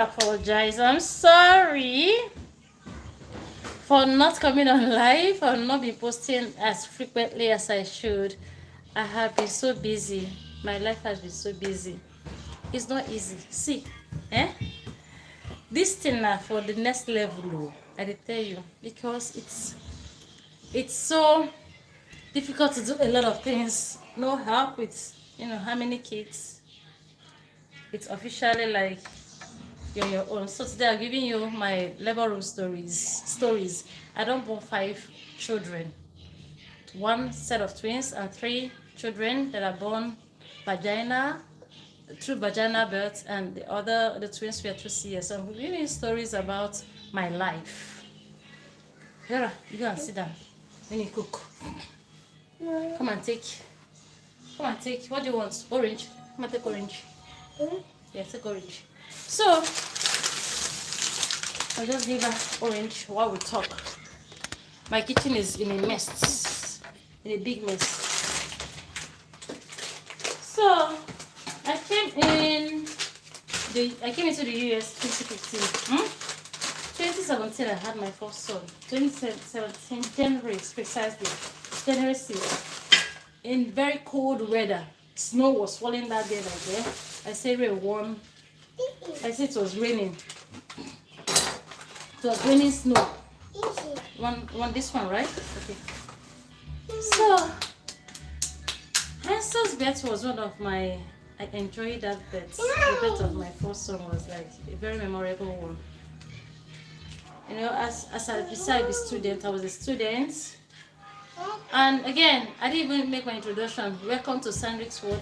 Apologize. I'm sorry for not coming on live, for not be posting as frequently as I should. I have been so busy. My life has been so busy. It's not easy. See, eh? This thing now for the next level, I did tell you, because it's so difficult to do a lot of things. No help with how many kids. It's officially like you're your own. So today I'm giving you my labor room stories. I don't born 5 children, one set of twins and 3 children that are born vagina through vaginal birth, and the twins were through CS. So I'm giving you stories about my life. Vera, you go and sit down when you cook. Come and take. What do you want? Orange. Come and take orange. Yeah, take orange. So I'll just give her orange while we talk. My kitchen is in a mess, in a big mess. So I came into the US 2015. 2017 I had my first son. 2017 January precisely, January 6th. In very cold weather, snow was falling that day like there. I say very warm. I said it was raining. It was raining snow. One this one, right? Okay. So Hansel's birth was one of my. I enjoyed that birth. The birth of my first son was like a very memorable one. As I decided to be a student, I was a student. And again, I didn't even make my introduction. Welcome to Sandrick's World.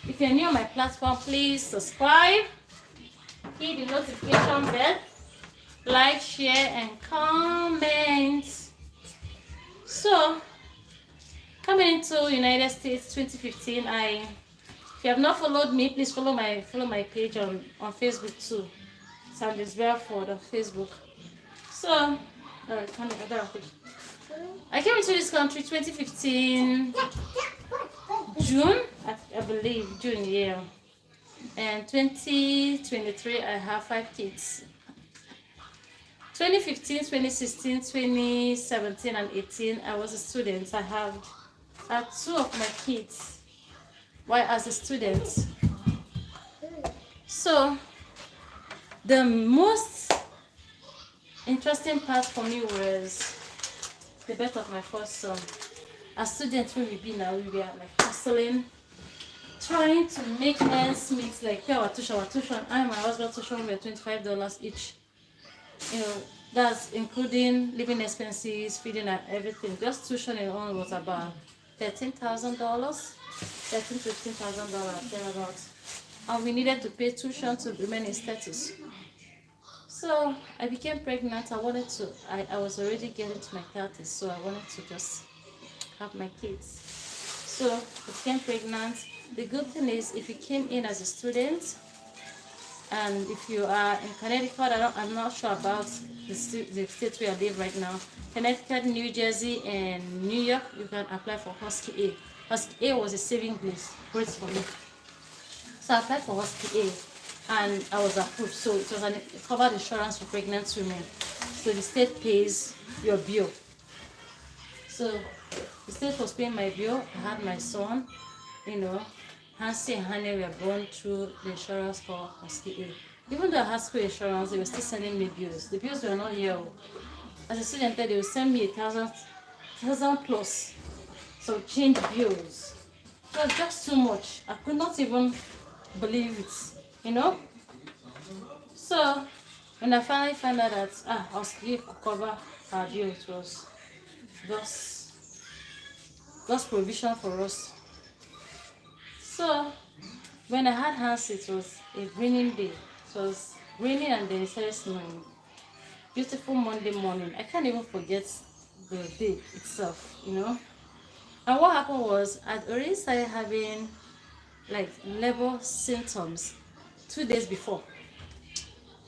If you're new on my platform, please subscribe, hit the notification bell, like, share, and comment. So, coming into United States 2015, if you have not followed me, please follow my page on Facebook too. Sanders Belford on Facebook. So, I came into this country 2015 June, I believe June, yeah. And 2023 I have 5 kids. 2015, 2016, 2017 and 18 I was a student. I had 2 of my kids while as a student. So the most interesting part for me was the birth of my first son. As students, when we be now, we were like hustling, trying to make ends meet, like pay our tuition. I and my husband tuition were $25 each. That's including living expenses, feeding and everything. Just tuition alone was about $13,000, $15,000 thereabouts. And we needed to pay tuition to remain in status. So I became pregnant. I was already getting to my 30s, so I wanted to just have my kids. So I became pregnant. The good thing is, if you came in as a student, and if you are in Connecticut, I'm not sure about the state where I live right now. Connecticut, New Jersey, and New York, you can apply for Husky A. Husky A was a saving grace for me. So I applied for Husky A, and I was approved. So it was a covered insurance for pregnant women. So the state pays your bill. So the state was paying my bill. I had my son, Hansi and Honey were born through the insurance called Husky A. Even though I had school insurance, they were still sending me bills. The bills were not here. As a student, they would send me 1,000 plus. So change bills. It was just too much. I could not even believe it, So when I finally found out that Husky could cover our bill, it was God's provision for us. So when I had Hansi, it was a raining day. It was raining and then it started snowing. Beautiful Monday morning. I can't even forget the day itself, And what happened was, I'd already started having like labor symptoms 2 days before.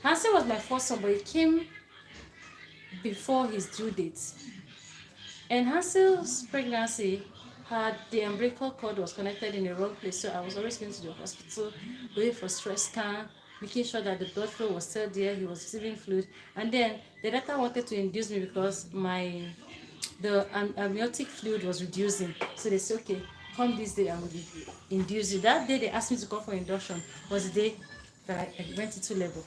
Hansi was my first son, but it came before his due date. And Hansi's pregnancy had the umbilical cord was connected in the wrong place, so I was always going to the hospital, going for stress scan, making sure that the blood flow was still there, he was receiving fluid. And then the doctor wanted to induce me because the amniotic fluid was reducing. So they said, okay, come this day and we'll induce you. That day they asked me to come for induction was the day that I went into labor.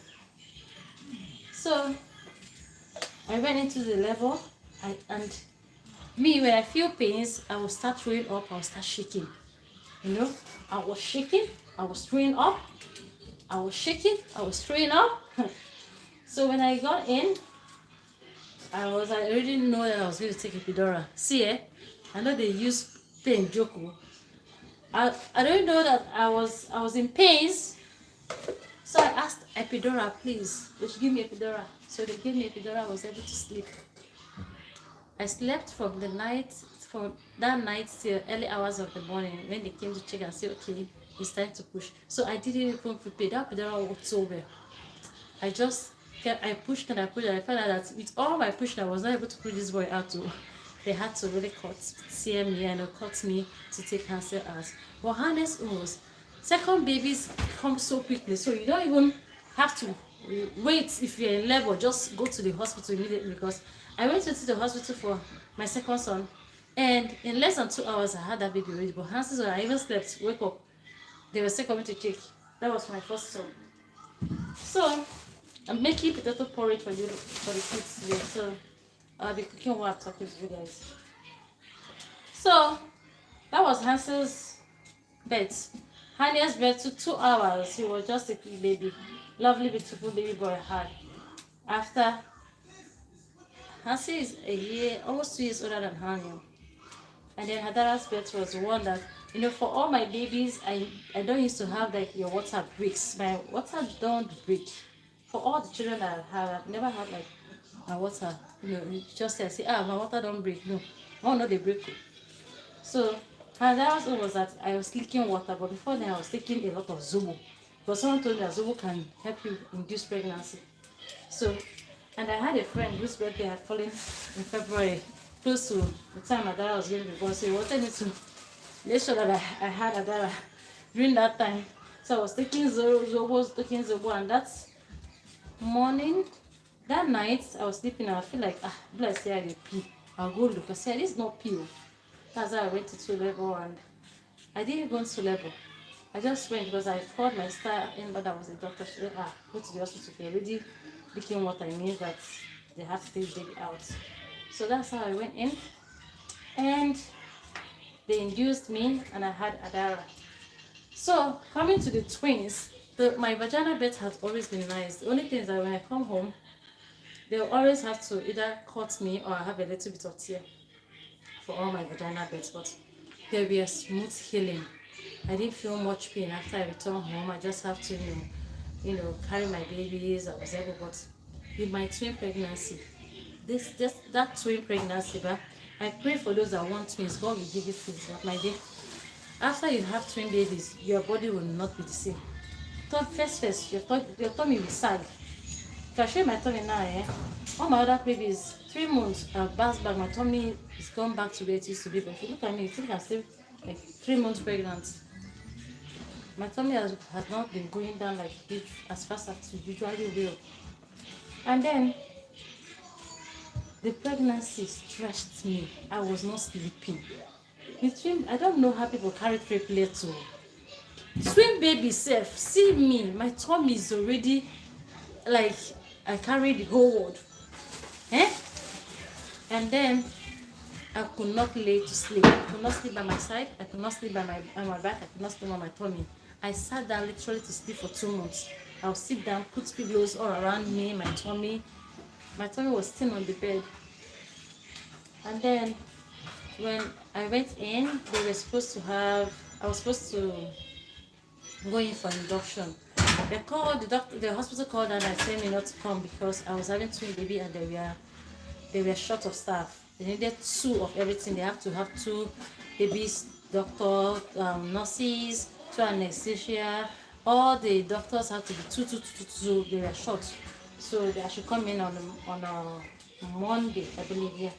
So I went into the labor, and me, when I feel pains, I will start throwing up, I will start shaking. You know, I was shaking, I was throwing up, I was shaking, I was throwing up. So when I got in, I already know that I was going to take epidural. See, I know they use pain joke. I don't know that I was in pains. So I asked epidural, please. They should give me epidural. So they gave me epidural. I was able to sleep. I slept from that night till early hours of the morning when they came to check and say, okay, it's time to push. So I didn't even prepare. That epidural worked so well. I pushed and I pushed, and I found out that with all my pushing, I was not able to push this boy out. They had to really tear me and cut me to take Hansel out. But honest was, second babies come so quickly, so you don't even have to wait if you're in labor. Just go to the hospital immediately, because I went to the hospital for my second son, and in less than 2 hours I had that baby ready. But Hansel, I even slept, wake up, they were still coming to check. That was my first son. So I'm making potato porridge for the kids today. So I'll be cooking while I'm talking to you guys. So that was Hansel's birth. Hanya's birth took 2 hours. He was just a big baby. Lovely, beautiful baby boy I had. After, Hansel is a year, almost 2 years older than Hanya. And then Hadara's birth was one that, for all my babies, I don't used to have like your water breaks. My water don't break. For all the children that I have, I've never had like my water, just say, my water don't break. No, oh no, they break. So, and that was that I was leaking water, but before then I was taking a lot of Zobo. Because someone told me that Zobo can help you induce pregnancy. So, and I had a friend whose birthday had fallen in February, close to the time Adara was going to be born. So he wanted me to make sure that I had Adara during that time. So I was taking Zobo, and that morning, that night, I was sleeping and I feel like, bless you, I pee. I'll go look. I said, this is not pee. That's why I went to level, and I didn't go to level. I just went because I called my sister in, but that was a doctor. She said, go to the hospital. If you're already leaking water, it means that they have to take the baby out. So that's how I went in, and they induced me, and I had Adara. So coming to the twins, my vaginal birth has always been nice. The only thing is that when I come home, they'll always have to either cut me or have a little bit of tear for all my vaginal births, but there'll be a smooth healing. I didn't feel much pain after I returned home. I just have to, carry my babies. I was able, but with my twin pregnancy, that twin pregnancy, but I pray for those that want twins. God will give you twins. But my dear, after you have twin babies, your body will not be the same. First, your tummy will sag. If I show you my tummy now, all my other babies, 3 months, I've bounced back. My tummy is gone back to where it used to be. But if you look at me, you think I'm still like 3 months pregnant. My tummy has not been going down like as fast as it usually will. And then the pregnancy stretched me. I was not sleeping. I don't know how people carry triplets. Twin baby self, see me, my tummy is already like I carry the whole world. And then I could not lay to sleep. I could not sleep by my side. I could not sleep by my back. I could not sleep on my tummy. I sat down literally to sleep for 2 months. I'll sit down, put pillows all around me, my tummy. My tummy was still on the bed. And then when I went in, I was supposed to go in for induction. The hospital called and I told me not to come because I was having twin baby and they were short of staff. They needed 2 of everything. They have to have 2 babies, doctor, nurses, 2 anesthesia. All the doctors have to be 2. They were short, so I should come in on a Monday, I believe. Yeah.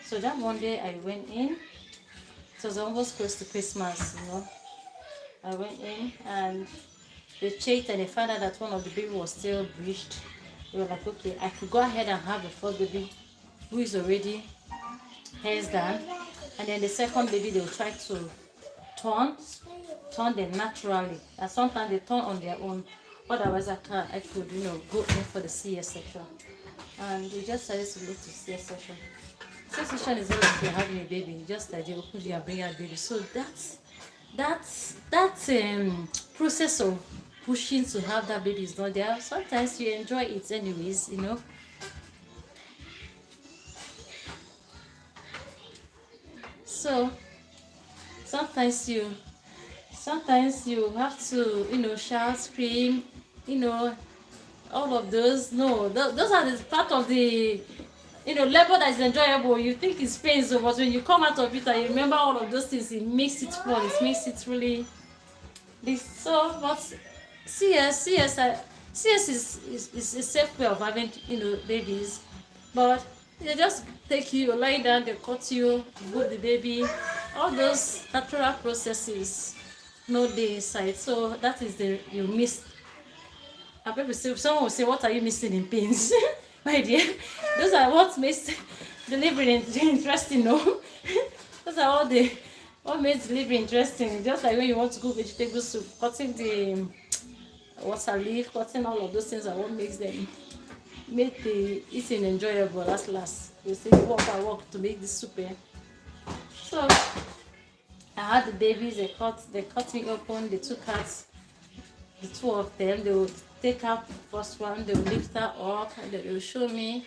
So that Monday I went in. It was almost close to Christmas, I went in and they checked and they found out that one of the baby was still breached. They were like, okay, I could go ahead and have the first baby who is already hands down, and then the second baby they will try to turn them naturally, and sometimes they turn on their own. Otherwise I could go in for the CS section, and we just decided to go to CS section. CS section is not like you're having a baby, just like they open you and bring out baby. So that's process of pushing to have that baby is not there. Sometimes you enjoy it anyways, so sometimes you have to shout, scream, all of those. No, those are the part of the labor that is enjoyable. You think it's painful, but when you come out of it and you remember all of those things, it makes it fun. It makes it really this. So, but CS is a safe way of having babies, but they just take you, lie down, they cut you, put the baby, all those natural processes, no day inside. So that is you miss. I probably say someone will say, "What are you missing in pains?" My dear, those are what makes delivery interesting. No, those are what makes delivery interesting. Just like when you want to cook vegetable soup, cutting the water leaf, cutting all of those things are what make the eating enjoyable. Last you say you work to make this soup. So I had the babies. They cut me open. They took out the two of them. They would take out the first one. They will lift her up, and they will show me.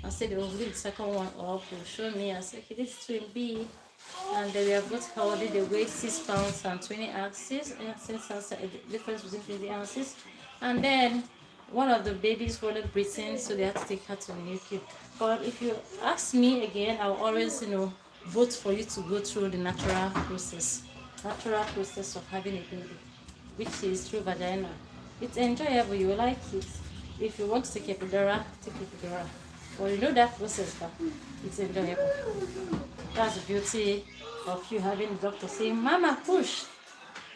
I said they will lift the second one up. They will show me. I said, okay, this is twin B, and they were both healthy. They weighed 6 pounds and 20 ounces. And since that's the difference between 20 ounces, and then one of the babies wasn't breathing, so they had to take her to the NICU. But if you ask me again, I'll always vote for you to go through the natural process of having a baby, which is through vagina. It's enjoyable, you like it. If you want to take epidural, take epidural. Well, that process, but it's enjoyable. That's the beauty of you having the doctor saying, "Mama, push.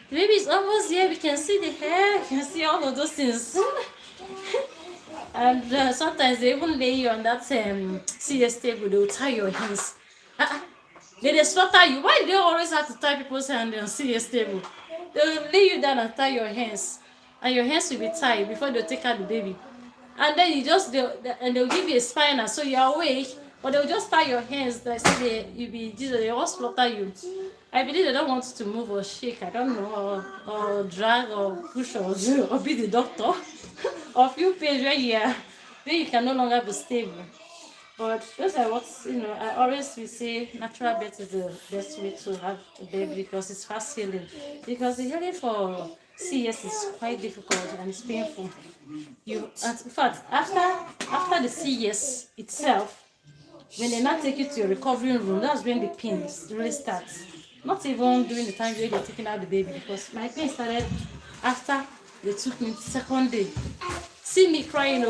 The baby is almost here. We can see the hair. We can see all of those things." And sometimes they even lay you on that CS table. They will tie your hands. They slaughter you. Why do they always have to tie people's hands on CS table? They will lay you down and tie your hands, and your hands will be tied before they take out the baby. And then they'll give you a spinal, so you're awake, but they'll just tie your hands. Like say they won't slaughter you. I believe they don't want you to move or shake. I don't know, or drag or push or be the doctor, or feel pain where you can no longer be stable. But those are what I always will say. Natural birth is the best way to have a baby because it's fast healing. Because the healing for CS is quite difficult and it's painful. In fact, after the CS itself, when they now take you to your recovery room, that's when the pains really start. Not even during the time where they're taking out the baby, because my pain started after they took me the second day. See me crying,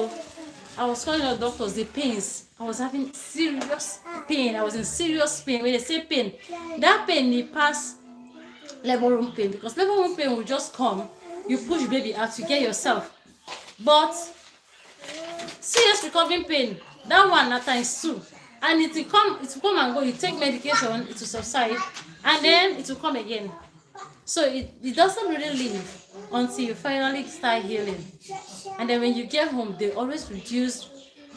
I was calling the doctors, the pains. I was having serious pain. I was in serious pain. When they say pain, that pain may pass labor room pain, because labor room pain will just come. You push baby out, you get yourself. But serious recovering pain, that one at times too. And it will come and go. You take medication, it will subside, and then it will come again. So it doesn't really leave until you finally start healing. And then when you get home, they always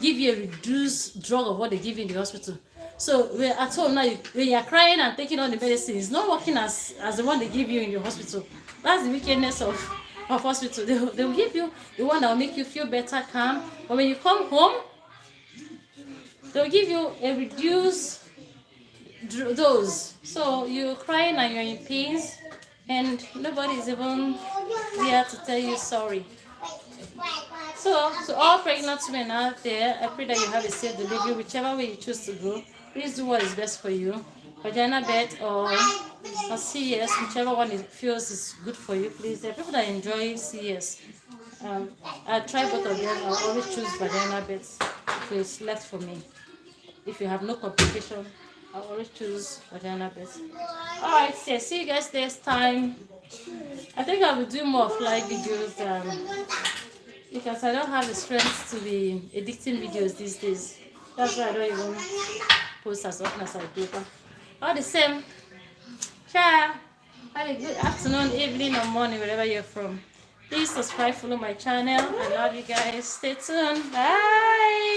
give you a reduced drug of what they give you in the hospital. So we're at home now, when you're crying and taking all the medicine, it's not working as the one they give you in the hospital. That's the wickedness of hospital. They'll give you the one that will make you feel better, calm. But when you come home, they'll give you a reduced dose. So you're crying and you're in pains, and nobody is even there to tell you sorry. So to all pregnant women out there, I pray that you have a safe delivery, whichever way you choose to go. Please do what is best for you. Vagina birth or CS, whichever one it feels is good for you. Please, there are people that enjoy CS. I try both of them. I always choose vagina birth if it's left for me. If you have no complication, I always choose vagina birth. Alright, see you guys next time. I think I'll be doing more fly videos because I don't have the strength to be editing videos these days. That's why I don't even post as often as I do. But all the same, ciao. Have a good afternoon, evening, or morning, wherever you're from. Please subscribe, follow my channel. I love you guys. Stay tuned. Bye.